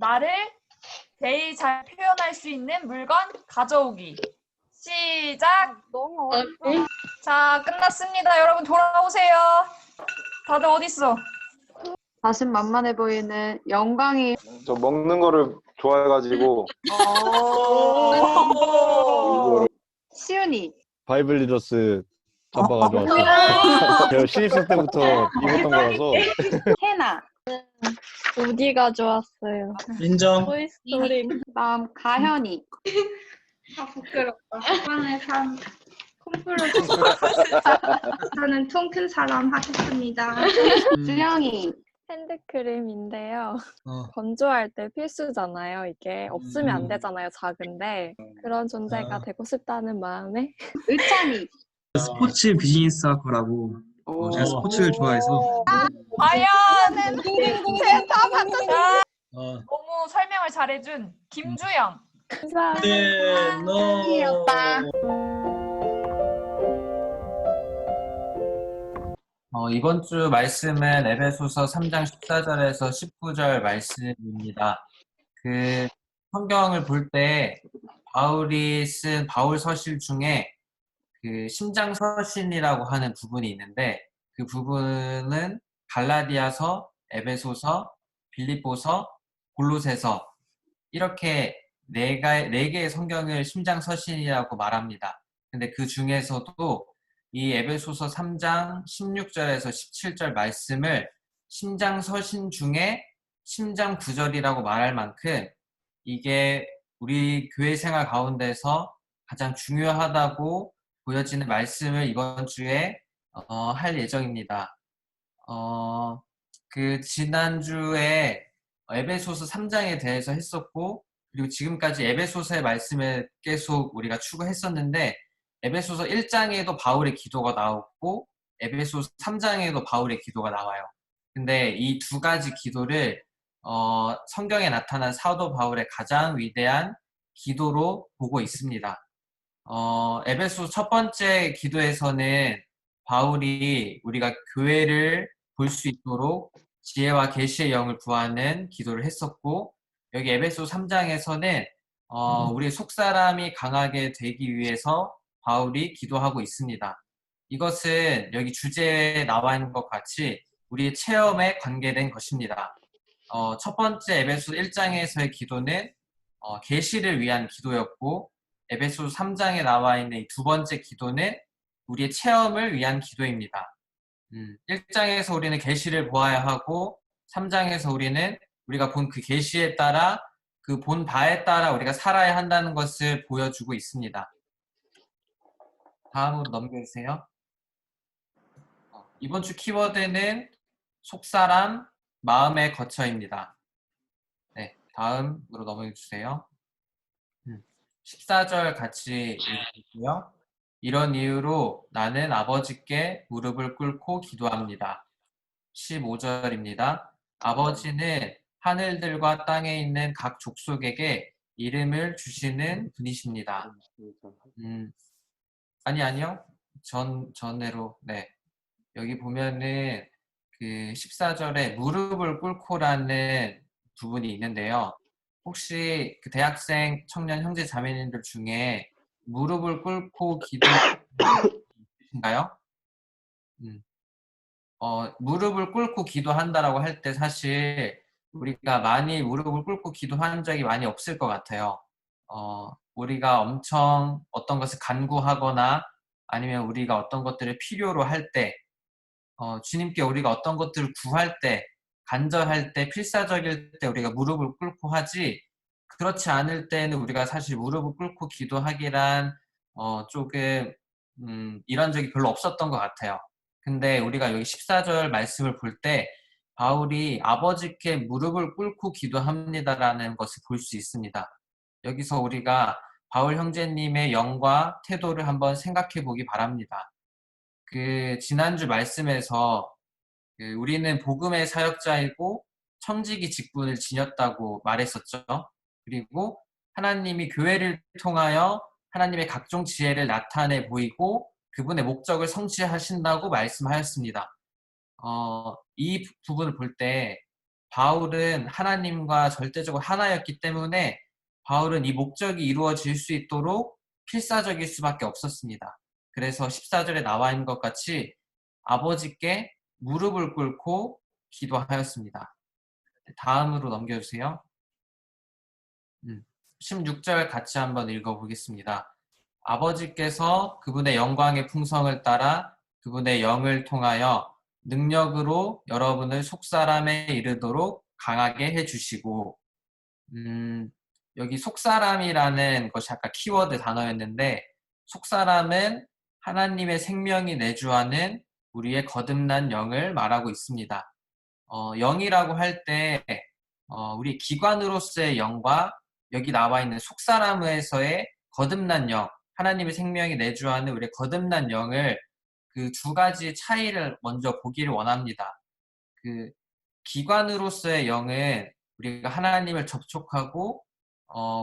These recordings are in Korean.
나를 제일 잘 표현할 수 있는 물건 가져오기. 시작! 너무 어렵다. 자, 끝났습니다. 여러분 돌아오세요. 다들 어딨어? 자신만만해 보이는 영광이. 저 먹는 거를 좋아해가지고 이거를 시윤이. 바이블 리더스 잠바 가져왔어. 제가 신입생 때부터 입었던 거라서. 해나. 우디가 좋았어요. 인정. 토이스토리. 그다음 가현이. 아 부끄럽다. 이번에 산 콤프로 저는 통 큰 사람 하겠습니다. 주영이. 핸드크림인데요. 건조할 때 필수잖아요. 이게 없으면 안 되잖아요. 작은데 그런 존재가 되고 싶다는 마음에. 의찬이. 스포츠 비즈니스 학과라고 제가 스포츠를 좋아해서 과연 제다 맞췄어. 어, 너무 설명을 잘해준 김주영. 감사합니다. 네, 너 귀엽다. 이번 주 말씀은 에베소서 3장 14절에서 19절 말씀입니다. 그 성경을 볼 때 바울이 쓴 바울 서실 중에 그 심장 서신이라고 하는 부분이 있는데 그 부분은 갈라디아서, 에베소서, 빌립보서, 골로새서 이렇게 네 개의 성경을 심장 서신이라고 말합니다. 근데 그 중에서도 이 에베소서 3장 16절에서 17절 말씀을 심장 서신 중에 심장 구절이라고 말할 만큼 이게 우리 교회 생활 가운데서 가장 중요하다고 보여지는 말씀을 이번 주에 할 예정입니다. 그 지난주에 에베소서 3장에 대해서 했었고 그리고 지금까지 에베소서의 말씀을 계속 우리가 추구했었는데 에베소서 1장에도 바울의 기도가 나오고 에베소서 3장에도 바울의 기도가 나와요. 근데 이 두 가지 기도를 성경에 나타난 사도 바울의 가장 위대한 기도로 보고 있습니다. 에베소 첫 번째 기도에서는 바울이 우리가 교회를 볼 수 있도록 지혜와 계시의 영을 구하는 기도를 했었고 여기 에베소 3장에서는 우리 속사람이 강하게 되기 위해서 바울이 기도하고 있습니다. 이것은 여기 주제에 나와 있는 것 같이 우리의 체험에 관계된 것입니다. 첫 번째 에베소 1장에서의 기도는 계시를 위한 기도였고 에베소 3장에 나와 있는 이 두 번째 기도는 우리의 체험을 위한 기도입니다. 1장에서 우리는 계시를 보아야 하고 3장에서 우리는 우리가 본 그 계시에 따라 그 본 바에 따라 우리가 살아야 한다는 것을 보여주고 있습니다. 다음으로 넘겨주세요. 이번 주 키워드는 속사람, 마음의 거처입니다. 네, 다음으로 넘겨주세요. 14절 같이 읽어주고요. 이런 이유로 나는 아버지께 무릎을 꿇고 기도합니다. 15절입니다. 아버지는 하늘들과 땅에 있는 각 족속에게 이름을 주시는 분이십니다. 아니요. 전에로, 네. 여기 보면은 그 14절에 무릎을 꿇고라는 부분이 있는데요. 혹시 그 대학생, 청년, 형제, 자매님들 중에 무릎을 꿇고 기도하신가요? 무릎을 꿇고 기도한다라고 할 때 사실 우리가 많이 무릎을 꿇고 기도한 적이 많이 없을 것 같아요. 우리가 엄청 어떤 것을 간구하거나 아니면 우리가 어떤 것들을 필요로 할 때, 주님께 우리가 어떤 것들을 구할 때, 간절할 때, 필사적일 때 우리가 무릎을 꿇고 하지 그렇지 않을 때는 우리가 사실 무릎을 꿇고 기도하기란 조금 이런 적이 별로 없었던 것 같아요. 근데 우리가 여기 14절 말씀을 볼 때 바울이 아버지께 무릎을 꿇고 기도합니다라는 것을 볼 수 있습니다. 여기서 우리가 바울 형제님의 영과 태도를 한번 생각해 보기 바랍니다. 그 지난주 말씀에서 우리는 복음의 사역자이고 청지기 직분을 지녔다고 말했었죠. 그리고 하나님이 교회를 통하여 하나님의 각종 지혜를 나타내 보이고 그분의 목적을 성취하신다고 말씀하였습니다. 이 부분을 볼 때 바울은 하나님과 절대적으로 하나였기 때문에 바울은 이 목적이 이루어질 수 있도록 필사적일 수밖에 없었습니다. 그래서 14절에 나와 있는 것 같이 아버지께 무릎을 꿇고 기도하였습니다. 다음으로 넘겨주세요. 16절 같이 한번 읽어보겠습니다. 아버지께서 그분의 영광의 풍성을 따라 그분의 영을 통하여 능력으로 여러분을 속사람에 이르도록 강하게 해주시고, 여기 속사람이라는 것이 아까 키워드 단어였는데, 속사람은 하나님의 생명이 내주하는 우리의 거듭난 영을 말하고 있습니다. 영이라고 할 때 우리 기관으로서의 영과 여기 나와 있는 속사람에서의 거듭난 영, 하나님의 생명이 내주하는 우리의 거듭난 영을 그 두 가지 차이를 먼저 보기를 원합니다. 그 기관으로서의 영은 우리가 하나님을 접촉하고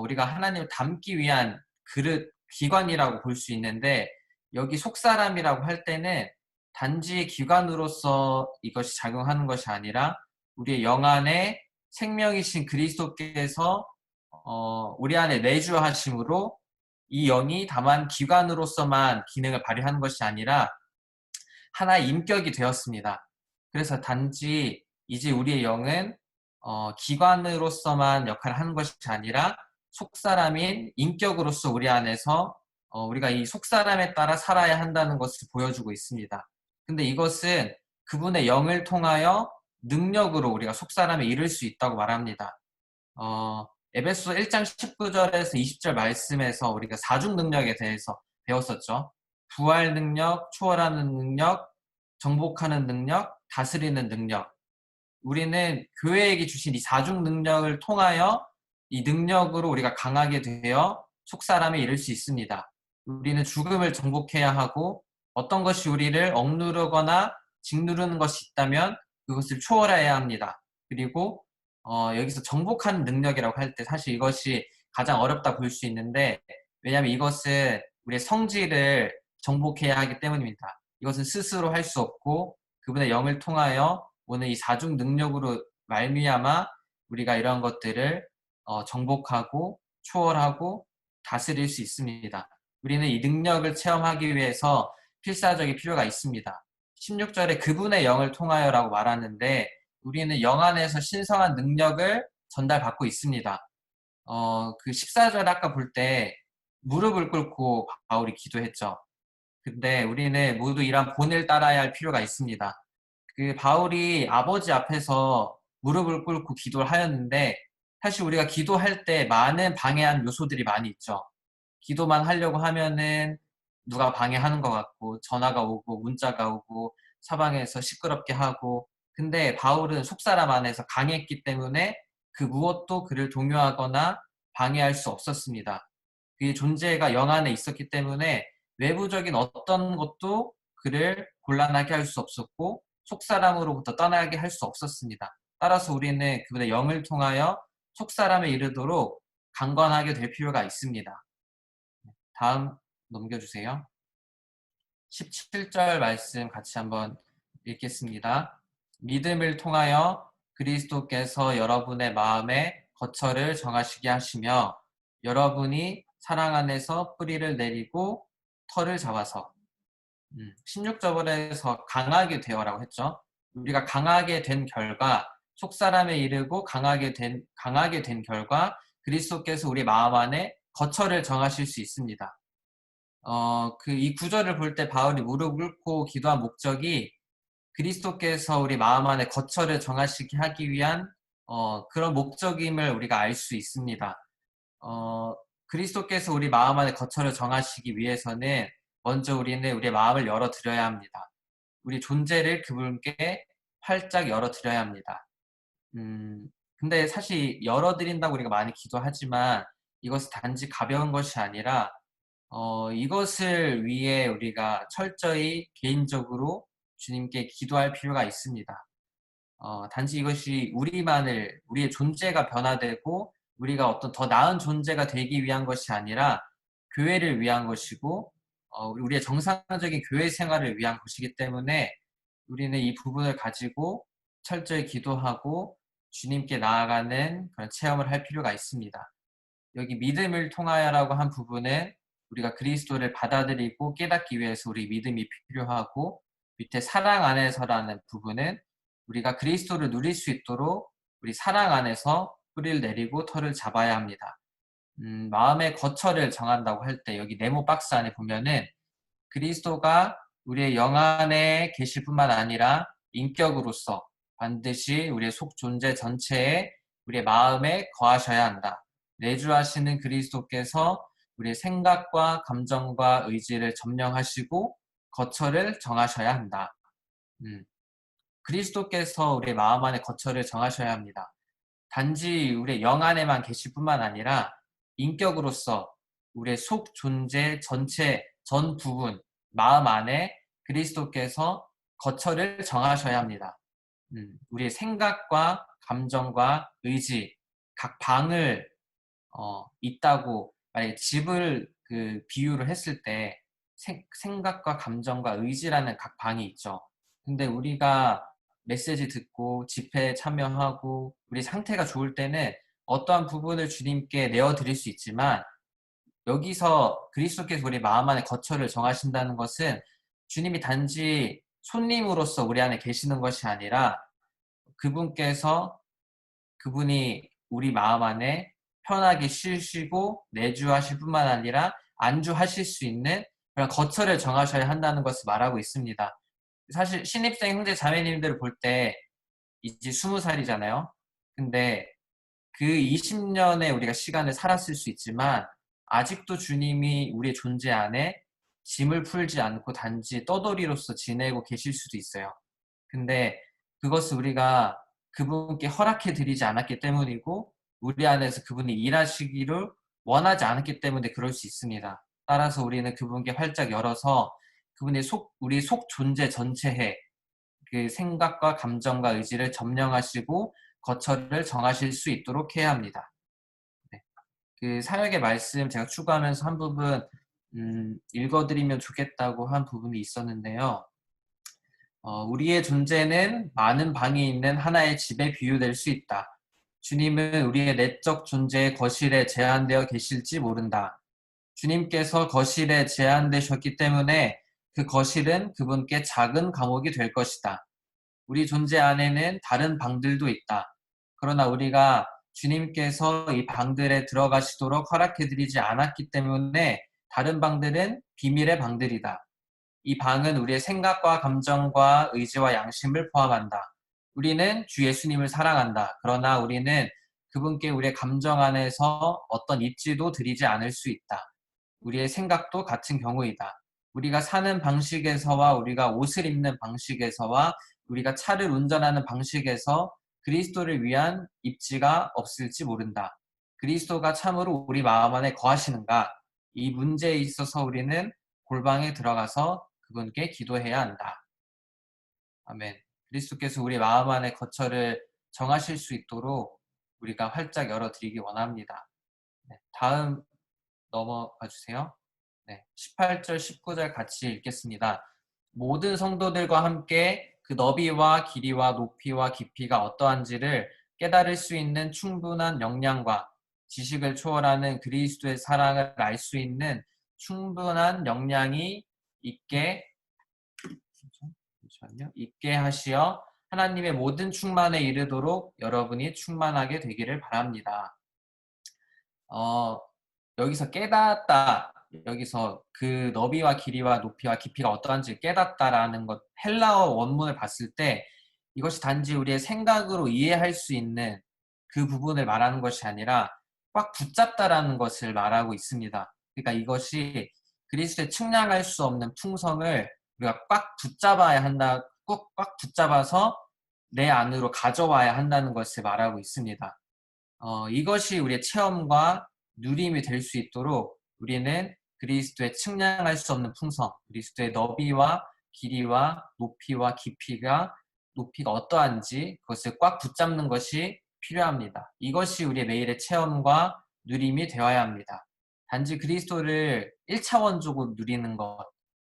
우리가 하나님을 닮기 위한 그릇, 기관이라고 볼 수 있는데, 여기 속사람이라고 할 때는 단지 기관으로서 이것이 작용하는 것이 아니라 우리의 영 안에 생명이신 그리스도께서 우리 안에 내주하심으로 이 영이 다만 기관으로서만 기능을 발휘하는 것이 아니라 하나의 인격이 되었습니다. 그래서 단지 이제 우리의 영은 기관으로서만 역할을 하는 것이 아니라 속사람인 인격으로서 우리 안에서 우리가 이 속사람에 따라 살아야 한다는 것을 보여주고 있습니다. 근데 이것은 그분의 영을 통하여 능력으로 우리가 속사람에 이를 수 있다고 말합니다. 에베소서 1장 19절에서 20절 말씀에서 우리가 사중 능력에 대해서 배웠었죠. 부활 능력, 초월하는 능력, 정복하는 능력, 다스리는 능력. 우리는 교회에게 주신 이 사중 능력을 통하여 이 능력으로 우리가 강하게 되어 속사람에 이를 수 있습니다. 우리는 죽음을 정복해야 하고 어떤 것이 우리를 억누르거나 짓누르는 것이 있다면 그것을 초월해야 합니다. 그리고 여기서 정복하는 능력이라고 할 때 사실 이것이 가장 어렵다 볼 수 있는데, 왜냐하면 이것은 우리의 성질을 정복해야 하기 때문입니다. 이것은 스스로 할 수 없고 그분의 영을 통하여 오늘 이 사중 능력으로 말미암아 우리가 이런 것들을 정복하고 초월하고 다스릴 수 있습니다. 우리는 이 능력을 체험하기 위해서 필사적인 필요가 있습니다. 16절에 그분의 영을 통하여라고 말하는데, 우리는 영 안에서 신성한 능력을 전달받고 있습니다. 그 14절 아까 볼 때 무릎을 꿇고 바울이 기도했죠. 근데 우리는 모두 이러한 본을 따라야 할 필요가 있습니다. 그 바울이 아버지 앞에서 무릎을 꿇고 기도를 하였는데, 사실 우리가 기도할 때 많은 방해하는 요소들이 많이 있죠. 기도만 하려고 하면은 누가 방해하는 것 같고, 전화가 오고 문자가 오고 사방에서 시끄럽게 하고, 근데 바울은 속사람 안에서 강했기 때문에 그 무엇도 그를 동요하거나 방해할 수 없었습니다. 그의 존재가 영 안에 있었기 때문에 외부적인 어떤 것도 그를 곤란하게 할 수 없었고 속사람으로부터 떠나게 할 수 없었습니다. 따라서 우리는 그분의 영을 통하여 속사람에 이르도록 강건하게 될 필요가 있습니다. 다음 넘겨주세요. 17절 말씀 같이 한번 읽겠습니다. 믿음을 통하여 그리스도께서 여러분의 마음에 거처를 정하시게 하시며 여러분이 사랑 안에서 뿌리를 내리고 털을 잡아서 16절에서 강하게 되어라고 했죠. 우리가 강하게 된 결과 속사람에 이르고 강하게 된 결과 그리스도께서 우리 마음 안에 거처를 정하실 수 있습니다. 이 구절을 볼 때 바울이 무릎 꿇고 기도한 목적이 그리스도께서 우리 마음 안에 거처를 정하시게 하기 위한 그런 목적임을 우리가 알 수 있습니다. 그리스도께서 우리 마음 안에 거처를 정하시기 위해서는 먼저 우리는 우리의 마음을 열어드려야 합니다. 우리 존재를 그분께 활짝 열어드려야 합니다. 근데 사실 열어드린다고 우리가 많이 기도하지만 이것은 단지 가벼운 것이 아니라 이것을 위해 우리가 철저히 개인적으로 주님께 기도할 필요가 있습니다. 단지 이것이 우리의 존재가 변화되고 우리가 어떤 더 나은 존재가 되기 위한 것이 아니라 교회를 위한 것이고 우리의 정상적인 교회 생활을 위한 것이기 때문에 우리는 이 부분을 가지고 철저히 기도하고 주님께 나아가는 그런 체험을 할 필요가 있습니다. 여기 믿음을 통하여라고 한 부분은 우리가 그리스도를 받아들이고 깨닫기 위해서 우리 믿음이 필요하고, 밑에 사랑 안에서라는 부분은 우리가 그리스도를 누릴 수 있도록 우리 사랑 안에서 뿌리를 내리고 털을 잡아야 합니다. 마음의 거처를 정한다고 할 때 여기 네모 박스 안에 보면은 그리스도가 우리의 영 안에 계실 뿐만 아니라 인격으로서 반드시 우리의 속 존재 전체에 우리의 마음에 거하셔야 한다. 내주하시는 그리스도께서 우리의 생각과 감정과 의지를 점령하시고 거처를 정하셔야 한다. 그리스도께서 우리의 마음 안에 거처를 정하셔야 합니다. 단지 우리의 영 안에만 계실 뿐만 아니라 인격으로서 우리의 속 존재 전체 전 부분 마음 안에 그리스도께서 거처를 정하셔야 합니다. 우리의 생각과 감정과 의지 각 방을 있다고 만약에 집을 비유를 했을 때 생각과 감정과 의지라는 각 방이 있죠. 근데 우리가 메시지 듣고 집회에 참여하고 우리 상태가 좋을 때는 어떠한 부분을 주님께 내어드릴 수 있지만, 여기서 그리스도께서 우리 마음 안에 거처를 정하신다는 것은 주님이 단지 손님으로서 우리 안에 계시는 것이 아니라 그분이 우리 마음 안에 편하게 쉬시고 내주하실 뿐만 아니라 안주하실 수 있는 그런 거처를 정하셔야 한다는 것을 말하고 있습니다. 사실 신입생 형제 자매님들을 볼 때 이제 20살이잖아요. 근데 그 20년의 우리가 시간을 살았을 수 있지만 아직도 주님이 우리의 존재 안에 짐을 풀지 않고 단지 떠돌이로서 지내고 계실 수도 있어요. 근데 그것을 우리가 그분께 허락해 드리지 않았기 때문이고 우리 안에서 그분이 일하시기를 원하지 않았기 때문에 그럴 수 있습니다. 따라서 우리는 그분께 활짝 열어서 그분의 우리 속 존재 전체에 그 생각과 감정과 의지를 점령하시고 거처를 정하실 수 있도록 해야 합니다. 네. 그 사역의 말씀 제가 추가하면서 한 부분 읽어드리면 좋겠다고 한 부분이 있었는데요. 우리의 존재는 많은 방이 있는 하나의 집에 비유될 수 있다. 주님은 우리의 내적 존재의 거실에 제한되어 계실지 모른다. 주님께서 거실에 제한되셨기 때문에 그 거실은 그분께 작은 감옥이 될 것이다. 우리 존재 안에는 다른 방들도 있다. 그러나 우리가 주님께서 이 방들에 들어가시도록 허락해드리지 않았기 때문에 다른 방들은 비밀의 방들이다. 이 방은 우리의 생각과 감정과 의지와 양심을 포함한다. 우리는 주 예수님을 사랑한다. 그러나 우리는 그분께 우리의 감정 안에서 어떤 입지도 드리지 않을 수 있다. 우리의 생각도 같은 경우이다. 우리가 사는 방식에서와 우리가 옷을 입는 방식에서와 우리가 차를 운전하는 방식에서 그리스도를 위한 입지가 없을지 모른다. 그리스도가 참으로 우리 마음 안에 거하시는가? 이 문제에 있어서 우리는 골방에 들어가서 그분께 기도해야 한다. 아멘. 그리스도께서 우리 마음 안에 거처를 정하실 수 있도록 우리가 활짝 열어드리기 원합니다. 네, 다음 넘어가 주세요. 네, 18절, 19절 같이 읽겠습니다. 모든 성도들과 함께 그 너비와 길이와 높이와 깊이가 어떠한지를 깨달을 수 있는 충분한 역량과 지식을 초월하는 그리스도의 사랑을 알 수 있는 충분한 역량이 있게 하시어 하나님의 모든 충만에 이르도록 여러분이 충만하게 되기를 바랍니다. 여기서 깨닫다, 여기서 그 너비와 길이와 높이와 깊이가 어떠한지 깨닫다라는 것, 헬라어 원문을 봤을 때 이것이 단지 우리의 생각으로 이해할 수 있는 그 부분을 말하는 것이 아니라 꽉 붙잡다라는 것을 말하고 있습니다. 그러니까 이것이 그리스도의 측량할 수 없는 풍성을 우리가 꽉 붙잡아야 한다, 꽉 붙잡아서 내 안으로 가져와야 한다는 것을 말하고 있습니다. 이것이 우리의 체험과 누림이 될 수 있도록 우리는 그리스도의 측량할 수 없는 풍성, 그리스도의 너비와 길이와 높이와 깊이가 어떠한지 그것을 꽉 붙잡는 것이 필요합니다. 이것이 우리의 매일의 체험과 누림이 되어야 합니다. 단지 그리스도를 1차원적으로 누리는 것,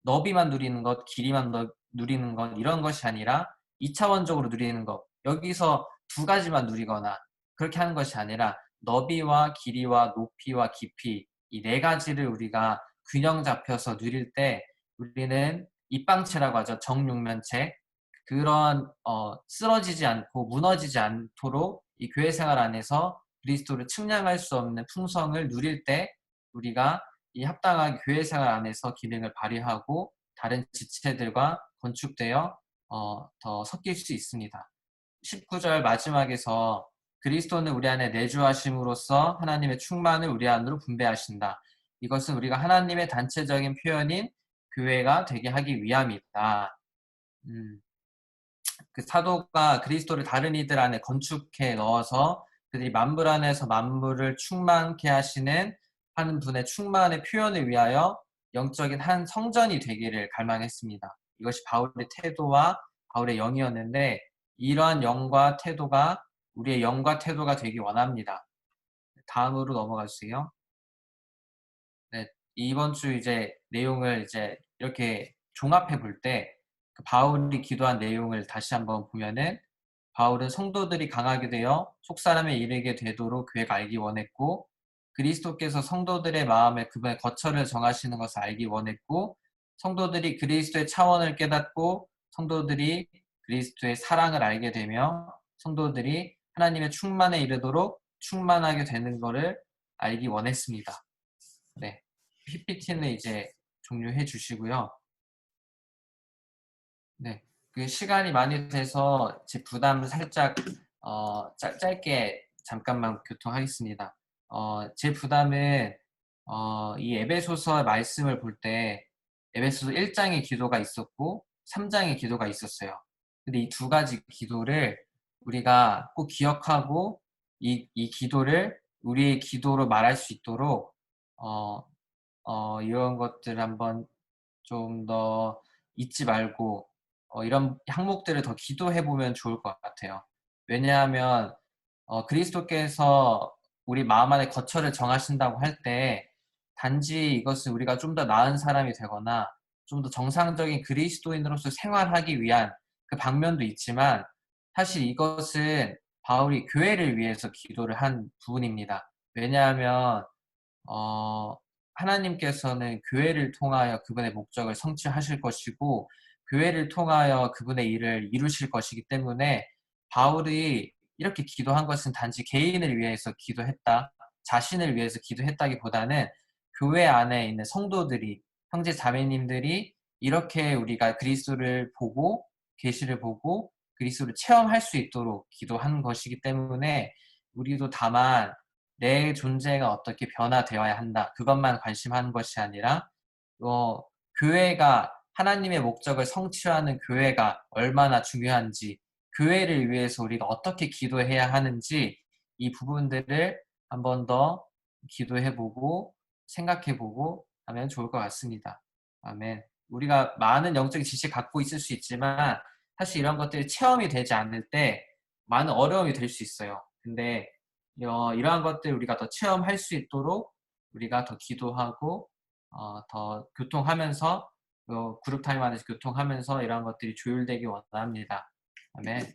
너비만 누리는 것, 길이만 누리는 것, 이런 것이 아니라 2차원적으로 누리는 것. 여기서 두 가지만 누리거나 그렇게 하는 것이 아니라 너비와 길이와 높이와 깊이 이 네 가지를 우리가 균형 잡혀서 누릴 때 우리는 입방체라고 하죠. 정육면체. 그런 쓰러지지 않고 무너지지 않도록 이 교회 생활 안에서 그리스도를 측량할 수 없는 풍성을 누릴 때 우리가 이 합당하게 교회 생활 안에서 기능을 발휘하고 다른 지체들과 건축되어 더 섞일 수 있습니다. 19절 마지막에서 그리스도는 우리 안에 내주하심으로써 하나님의 충만을 우리 안으로 분배하신다. 이것은 우리가 하나님의 단체적인 표현인 교회가 되게 하기 위함이다. 그 사도가 그리스도를 다른 이들 안에 건축해 넣어서 그들이 만물 안에서 만물을 충만케 하시는 한 분의 충만의 표현을 위하여 영적인 한 성전이 되기를 갈망했습니다. 이것이 바울의 태도와 바울의 영이었는데 이러한 영과 태도가 우리의 영과 태도가 되기 원합니다. 다음으로 넘어가 주세요. 네, 이번 주 이제 내용을 이제 이렇게 종합해 볼 때 바울이 기도한 내용을 다시 한번 보면은 바울은 성도들이 강하게 되어 속사람에 이르게 되도록 교회가 알기 원했고 그리스도께서 성도들의 마음에 그분의 거처를 정하시는 것을 알기 원했고 성도들이 그리스도의 차원을 깨닫고 성도들이 그리스도의 사랑을 알게 되며 성도들이 하나님의 충만에 이르도록 충만하게 되는 것을 알기 원했습니다. 네, PPT는 이제 종료해 주시고요. 네, 그 시간이 많이 돼서 제 부담을 살짝 짧게 잠깐만 교통하겠습니다. 제 부담은 이 에베소서 말씀을 볼 때 에베소서 1장의 기도가 있었고 3장의 기도가 있었어요. 근데 이 두 가지 기도를 우리가 꼭 기억하고 이 기도를 우리의 기도로 말할 수 있도록 이런 것들 한번 좀 더 잊지 말고 이런 항목들을 더 기도해 보면 좋을 것 같아요. 왜냐하면 그리스도께서 우리 마음 안에 거처를 정하신다고 할 때 단지 이것은 우리가 좀 더 나은 사람이 되거나 좀 더 정상적인 그리스도인으로서 생활하기 위한 그 방면도 있지만 사실 이것은 바울이 교회를 위해서 기도를 한 부분입니다. 왜냐하면 하나님께서는 교회를 통하여 그분의 목적을 성취하실 것이고 교회를 통하여 그분의 일을 이루실 것이기 때문에 바울이 이렇게 기도한 것은 단지 개인을 위해서 기도했다, 자신을 위해서 기도했다기보다는 교회 안에 있는 성도들이, 형제 자매님들이 이렇게 우리가 그리스도를 보고 계시를 보고 그리스도를 체험할 수 있도록 기도한 것이기 때문에 우리도 다만 내 존재가 어떻게 변화되어야 한다, 그것만 관심하는 것이 아니라 교회가 하나님의 목적을 성취하는 교회가 얼마나 중요한지, 교회를 위해서 우리가 어떻게 기도해야 하는지 이 부분들을 한 번 더 기도해보고 생각해보고 하면 좋을 것 같습니다. 아멘. 우리가 많은 영적인 지식을 갖고 있을 수 있지만 사실 이런 것들이 체험이 되지 않을 때 많은 어려움이 될 수 있어요. 근데 이러한 것들 우리가 더 체험할 수 있도록 우리가 더 기도하고 더 교통하면서 그룹 타임 안에서 교통하면서 이러한 것들이 조율되기 원합니다. 아멘.